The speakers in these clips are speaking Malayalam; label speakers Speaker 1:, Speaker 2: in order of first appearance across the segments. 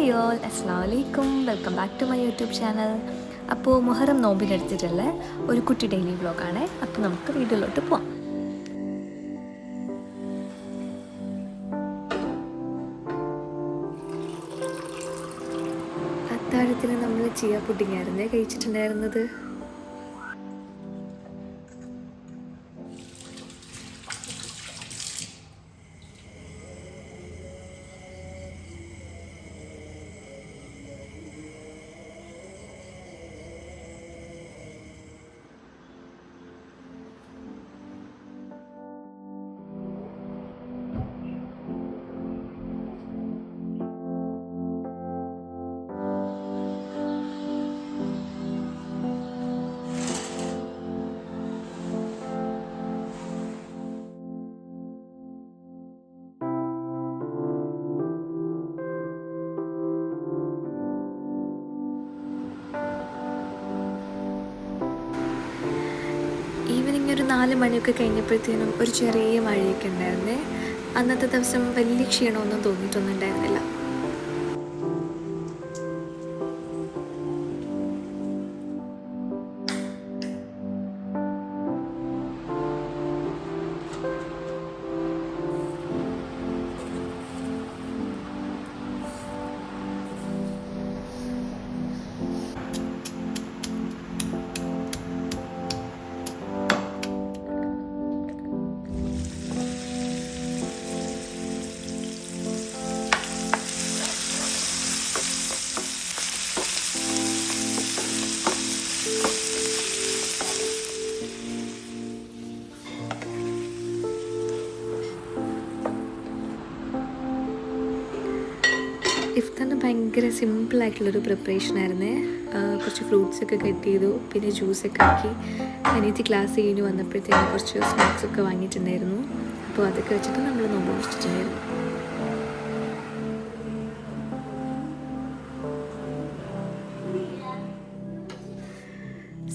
Speaker 1: ഹായ് ഓൾ, അസ്സലാമു അലൈക്കും. Welcome back to my YouTube channel. അപ്പോൾ മുഹറം നോമ്പിനെടുത്തിട്ടുള്ള ഒരു കുട്ടി ഡെയിലി വ്ളോഗാണ്. അപ്പോൾ നമുക്ക് വീഡിയോയിലോട്ട് പോവാം. അത്താഴത്തിന് നമ്മൾ ചിയ പുഡിങ്ങായിരുന്നേ കഴിച്ചിട്ടുണ്ടായിരുന്നത്. ഈവനിങ് ഒരു 4 മണിയൊക്കെ കഴിഞ്ഞപ്പോഴത്തേനും ഒരു ചെറിയ മഴയൊക്കെ ഉണ്ടായിരുന്നേ. അന്നത്തെ ദിവസം വലിയ ക്ഷീണമൊന്നും തോന്നിയിട്ടൊന്നും ഉണ്ടായിരുന്നില്ല. ഇഫ്താറിന് ഭയങ്കര സിമ്പിളായിട്ടുള്ളൊരു പ്രിപ്പറേഷനായിരുന്നേ. കുറച്ച് ഫ്രൂട്ട്സൊക്കെ കട്ട് ചെയ്തു, പിന്നെ ജ്യൂസൊക്കെ ആക്കി. അനിയത്തി ക്ലാസ് കഴിഞ്ഞ് വന്നപ്പോഴത്തേക്കും കുറച്ച് സ്നാക്സൊക്കെ വാങ്ങിയിട്ടുണ്ടായിരുന്നു. അപ്പോൾ അതൊക്കെ വെച്ചിട്ട് നമ്മൾ നോമ്പ് വെച്ചിട്ടുണ്ടായിരുന്നു.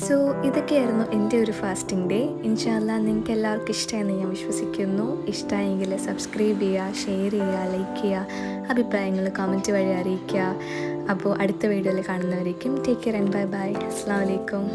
Speaker 1: സോ ഇതൊക്കെയായിരുന്നു എൻ്റെ ഒരു ഫാസ്റ്റിംഗ് ഡേ. ഇൻഷാ അല്ലാഹ് നിങ്ങൾക്ക് എല്ലാവർക്കും ഇഷ്ടമായെന്ന് ഞാൻ വിശ്വസിക്കുന്നു. ഇഷ്ടമായെങ്കിൽ സബ്സ്ക്രൈബ് ചെയ്യുക, ഷെയർ ചെയ്യുക, ലൈക്ക് ചെയ്യുക, അഭിപ്രായങ്ങൾ കമൻറ്റ് വഴി അറിയിക്കുക. അപ്പോൾ അടുത്ത വീഡിയോയിൽ കാണുന്നവരേക്കും take care and bye bye. അസ്സലാമു അലൈക്കും.